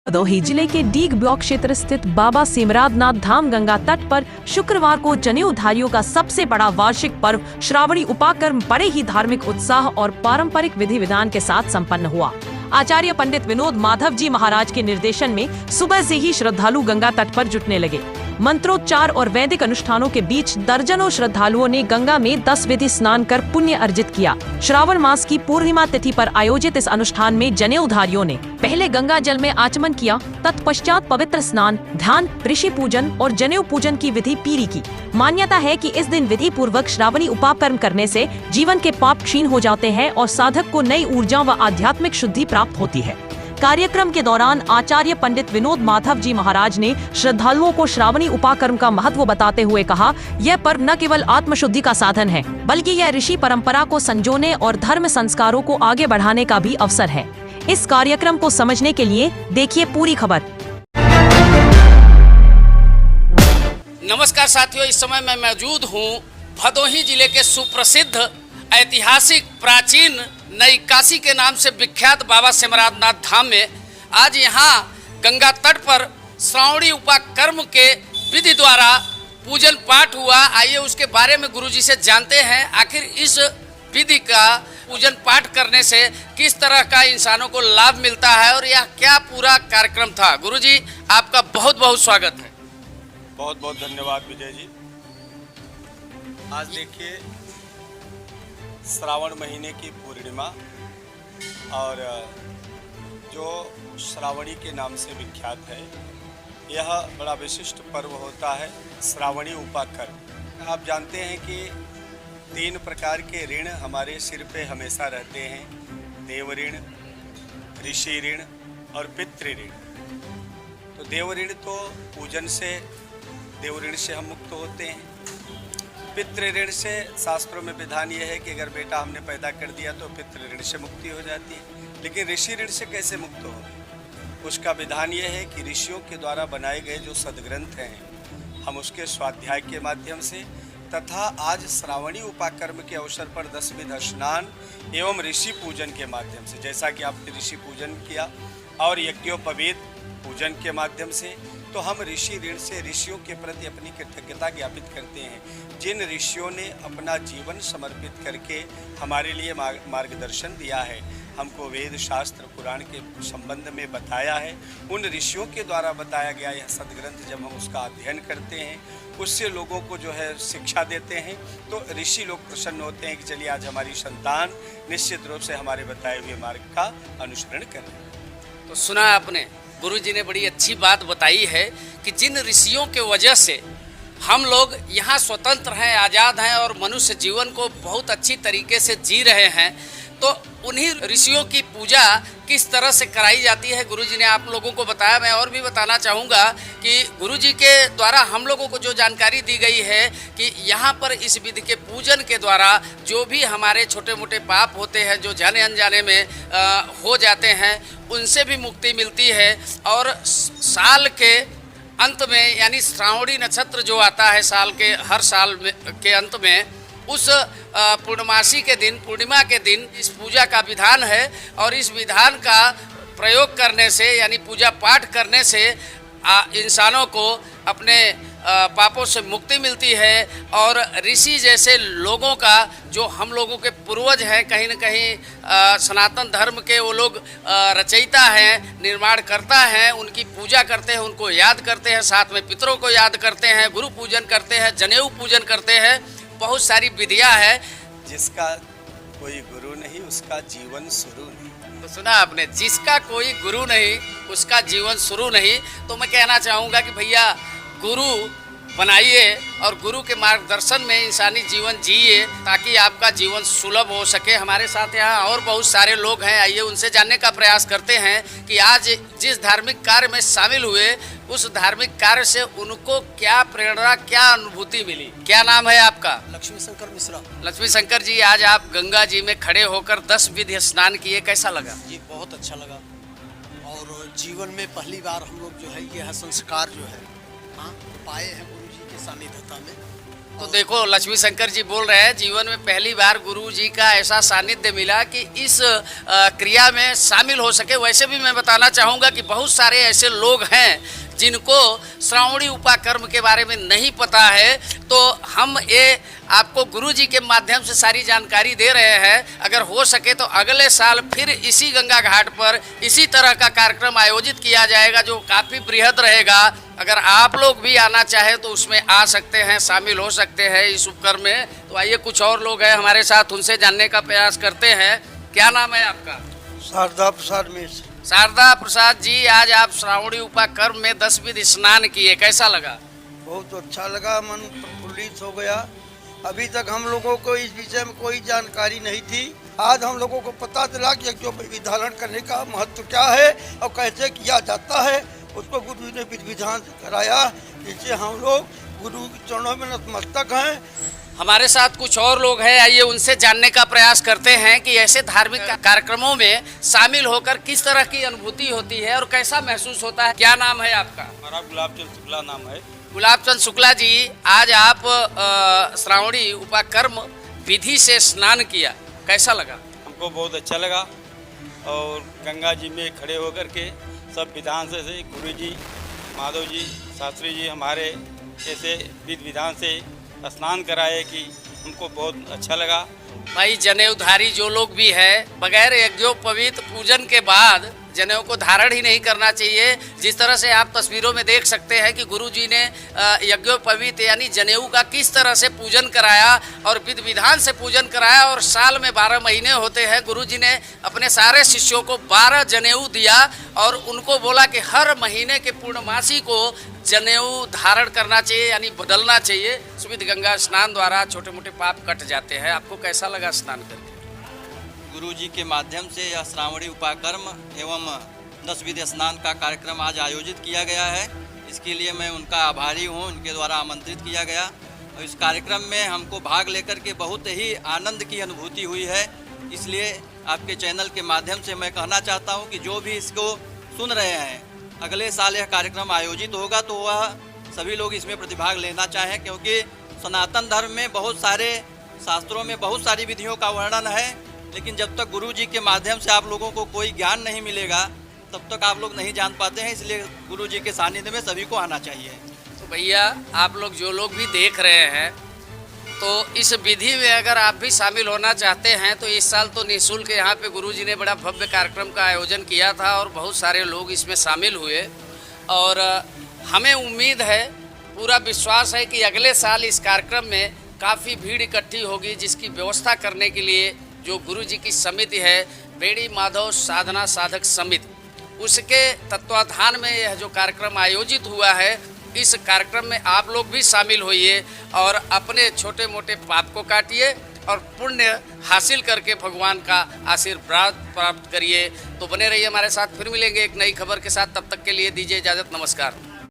भदोही जिले के डीग ब्लॉक क्षेत्र स्थित बाबा सिमरादनाथ धाम गंगा तट पर शुक्रवार को जनेऊधारियों का सबसे बड़ा वार्षिक पर्व श्रावणी उपाकर्म बड़े ही धार्मिक उत्साह और पारंपरिक विधि विधान के साथ संपन्न हुआ। आचार्य पंडित विनोद माधव जी महाराज के निर्देशन में सुबह से ही श्रद्धालु गंगा तट पर जुटने लगे। मंत्रोच्चार और वैदिक अनुष्ठानों के बीच दर्जनों श्रद्धालुओं ने गंगा में 10 विधि स्नान कर पुण्य अर्जित किया। श्रावण मास की पूर्णिमा तिथि पर आयोजित इस अनुष्ठान में जनेऊधारियों ने पहले गंगा जल में आचमन किया, तत्पश्चात पवित्र स्नान, ध्यान, ऋषि पूजन और जनेऊ पूजन की विधि पूरी की। मान्यता है कि इस दिन विधि पूर्वक श्रावणी उपाकर्म करने से जीवन के पाप क्षीण हो जाते हैं और साधक को नई ऊर्जा व आध्यात्मिक शुद्धि प्राप्त होती है। कार्यक्रम के दौरान आचार्य पंडित विनोद माधव जी महाराज ने श्रद्धालुओं को श्रावणी उपाकर्म का महत्व बताते हुए कहा, यह पर्व न केवल आत्मशुद्धि का साधन है, बल्कि यह ऋषि परंपरा को संजोने और धर्म संस्कारों को आगे बढ़ाने का भी अवसर है। इस कार्यक्रम को समझने के लिए देखिए पूरी खबर। नमस्कार साथियों, इस समय मैं मौजूद हूँ भदोही जिले के सुप्रसिद्ध ऐतिहासिक प्राचीन नई काशी के नाम से विख्यात बाबा सिमरादनाथ धाम में। आज यहाँ गंगा तट पर श्रावणी उपाकर्म के विधि द्वारा पूजन पाठ हुआ। आइए उसके बारे में गुरुजी से जानते हैं, आखिर इस विधि का पूजन पाठ करने से किस तरह का इंसानों को लाभ मिलता है और यह क्या पूरा कार्यक्रम था। गुरुजी, आपका बहुत बहुत स्वागत है। बहुत बहुत धन्यवाद विजय जी। आज देखिए श्रावण महीने की पूर्णिमा और जो श्रावणी के नाम से विख्यात है, यह बड़ा विशिष्ट पर्व होता है श्रावणी उपाकर्म। आप जानते हैं कि 3 प्रकार के ऋण हमारे सिर पे हमेशा रहते हैं, देव ऋण, ऋषि ऋण और पितृ ऋण। तो देव ऋण तो पूजन से देव ऋण से हम मुक्त होते हैं। पितृ ऋण से शास्त्रों में विधान यह है कि अगर बेटा हमने पैदा कर दिया तो पितृ ऋण से मुक्ति हो जाती है। लेकिन ऋषि ऋण से कैसे मुक्त हो? उसका विधान यह है कि ऋषियों के द्वारा बनाए गए जो सदग्रंथ हैं, हम उसके स्वाध्याय के माध्यम से तथा आज श्रावणी उपाकर्म के अवसर पर 10 विध स्नान एवं ऋषि पूजन के माध्यम से, जैसा कि आपने ऋषि पूजन किया और यज्ञोपवीत पूजन के माध्यम से, तो हम ऋषि ऋण से ऋषियों के प्रति अपनी कृतज्ञता ज्ञापित करते हैं, जिन ऋषियों ने अपना जीवन समर्पित करके हमारे लिए मार्गदर्शन दिया है, हमको वेद शास्त्र पुराण के संबंध में बताया है। उन ऋषियों के द्वारा बताया गया यह सदग्रंथ जब हम उसका अध्ययन करते हैं, उससे लोगों को जो है शिक्षा देते हैं, तो ऋषि लोग प्रसन्न होते हैं कि चलिए आज हमारी संतान निश्चित रूप से हमारे बताए हुए मार्ग का अनुसरण कर रहे हैं। तो सुना आपने, गुरुजी ने बड़ी अच्छी बात बताई है कि जिन ऋषियों के वजह से हम लोग यहाँ स्वतंत्र हैं, आज़ाद हैं और मनुष्य जीवन को बहुत अच्छी तरीके से जी रहे हैं, तो उन्हीं ऋषियों की पूजा किस तरह से कराई जाती है गुरुजी ने आप लोगों को बताया। मैं और भी बताना चाहूँगा कि गुरुजी के द्वारा हम लोगों को जो जानकारी दी गई है कि यहाँ पर इस विधि के पूजन के द्वारा जो भी हमारे छोटे मोटे पाप होते हैं, जो जाने अनजाने में हो जाते हैं, उनसे भी मुक्ति मिलती है। और साल के अंत में यानी श्रावणी नक्षत्र जो आता है साल के हर साल के अंत में, उस पूर्णमासी के दिन, पूर्णिमा के दिन इस पूजा का विधान है और इस विधान का प्रयोग करने से यानी पूजा पाठ करने से इंसानों को अपने पापों से मुक्ति मिलती है। और ऋषि जैसे लोगों का, जो हम लोगों के पूर्वज हैं, कहीं न कहीं सनातन धर्म के वो लोग रचयिता हैं, निर्माणकर्ता हैं, उनकी पूजा करते हैं, उनको याद करते हैं, साथ में पितरों को याद करते हैं, गुरु पूजन करते हैं, जनेऊ पूजन करते हैं, बहुत सारी विधियाँ है। जिसका कोई गुरु नहीं उसका जीवन शुरू नहीं। तो सुना आपने, जिसका कोई गुरु नहीं उसका जीवन शुरू नहीं। तो मैं कहना चाहूँगा कि भैया गुरु बनाइए और गुरु के मार्गदर्शन में इंसानी जीवन जिए ताकि आपका जीवन सुलभ हो सके। हमारे साथ यहाँ और बहुत सारे लोग हैं, आइए उनसे जानने का प्रयास करते हैं कि आज जिस धार्मिक कार्य में शामिल हुए उस धार्मिक कार्य से उनको क्या प्रेरणा, क्या अनुभूति मिली। क्या नाम है आपका? लक्ष्मी शंकर मिश्रा। लक्ष्मी शंकर जी, आज आप गंगा जी में खड़े होकर 10 विधि स्नान किए, कैसा लगा? जी बहुत अच्छा लगा और जीवन में पहली बार हम लोग जो है यह संस्कार जो है पाए हैं गुरु जी के सानिध्यता में, तो देखो लक्ष्मी शंकर जी बोल रहे हैं जीवन में पहली बार गुरु जी का ऐसा सानिध्य मिला कि इस क्रिया में शामिल हो सके। वैसे भी मैं बताना चाहूँगा कि बहुत सारे ऐसे लोग हैं जिनको श्रावणी उपाकर्म के बारे में नहीं पता है, तो हम ये आपको गुरु जी के माध्यम से सारी जानकारी दे रहे हैं। अगर हो सके तो अगले साल फिर इसी गंगा घाट पर इसी तरह का कार्यक्रम आयोजित किया जाएगा जो काफ़ी बृहद रहेगा। अगर आप लोग भी आना चाहे तो उसमें आ सकते हैं, शामिल हो सकते हैं इस उपक्रम में। तो आइए कुछ और लोग हैं हमारे साथ, उनसे जानने का प्रयास करते हैं। क्या नाम है आपका? शारदा प्रसाद मिश्र। शारदा प्रसाद जी, आज आप श्रावणी उपाकर्म में 10 विधि स्नान किए, कैसा लगा? बहुत अच्छा लगा, मन प्रफुल्लित हो गया। अभी तक हम लोगों को इस विषय में कोई जानकारी नहीं थी। आज हम लोगों को पता चला कि यज्ञोपवीत धारण करने का महत्व क्या है और कैसे किया जाता है। उसको गुरु जी ने विधि विधान से कराया, जिससे हम लोग गुरु के चरणों में नतमस्तक हैं। हमारे साथ कुछ और लोग हैं, आइए उनसे जानने का प्रयास करते हैं कि ऐसे धार्मिक कार्यक्रमों में शामिल होकर किस तरह की अनुभूति होती है और कैसा महसूस होता है। क्या नाम है आपका? हमारा गुलाबचंद शुक्ला नाम है। गुलाबचंद शुक्ला जी, आज आप श्रावणी उपाकर्म विधि से स्नान किया, कैसा लगा? हमको बहुत अच्छा लगा और गंगा जी में खड़े होकर के सब विधान से गुरु जी, माधव जी, शास्त्री जी हमारे ऐसे विधि विधान से स्नान कराए कि हमको बहुत अच्छा लगा। भाई जनेऊधारी जो लोग भी है, बगैर यज्ञोपवीत पूजन के बाद जनेऊ को धारण ही नहीं करना चाहिए। जिस तरह से आप तस्वीरों में देख सकते हैं कि गुरु जी ने यज्ञोपवीत यानी जनेऊ का किस तरह से पूजन कराया और विधि विधान से पूजन कराया। और साल में 12 महीने होते हैं, गुरु जी ने अपने सारे शिष्यों को 12 जनेऊ दिया और उनको बोला कि हर महीने के पूर्णमासी को जनेऊ धारण करना चाहिए यानी बदलना चाहिए। सुविध गंगा स्नान द्वारा छोटे मोटे पाप कट जाते हैं। आपको कैसा लगा स्नान करके? गुरु जी के माध्यम से यह श्रावणी उपाकर्म एवं 10 विधि स्नान का कार्यक्रम आज आयोजित किया गया है। इसके लिए मैं उनका आभारी हूँ, उनके द्वारा आमंत्रित किया गया और इस कार्यक्रम में हमको भाग लेकर के बहुत ही आनंद की अनुभूति हुई है। इसलिए आपके चैनल के माध्यम से मैं कहना चाहता हूँ कि जो भी इसको सुन रहे हैं, अगले साल यह कार्यक्रम आयोजित होगा तो वह सभी लोग इसमें प्रतिभाग लेना चाहें, क्योंकि सनातन धर्म में बहुत सारे शास्त्रों में बहुत सारी विधियों का वर्णन है, लेकिन जब तक गुरु जी के माध्यम से आप लोगों को कोई ज्ञान नहीं मिलेगा तब तक आप लोग नहीं जान पाते हैं। इसलिए गुरु जी के सानिध्य में सभी को आना चाहिए। तो भैया आप लोग जो लोग भी देख रहे हैं, तो इस विधि में अगर आप भी शामिल होना चाहते हैं तो इस साल तो निःशुल्क यहाँ पे गुरु जी ने बड़ा भव्य कार्यक्रम का आयोजन किया था और बहुत सारे लोग इसमें शामिल हुए। और हमें उम्मीद है, पूरा विश्वास है कि अगले साल इस कार्यक्रम में काफ़ी भीड़ इकट्ठी होगी, जिसकी व्यवस्था करने के लिए जो गुरु जी की समिति है, बेड़ी माधव साधना साधक समिति, उसके तत्वाधान में यह जो कार्यक्रम आयोजित हुआ है, इस कार्यक्रम में आप लोग भी शामिल होइए और अपने छोटे मोटे पाप को काटिए और पुण्य हासिल करके भगवान का आशीर्वाद प्राप्त करिए। तो बने रहिए हमारे साथ, फिर मिलेंगे एक नई खबर के साथ। तब तक के लिए दीजिए इजाज़त, नमस्कार।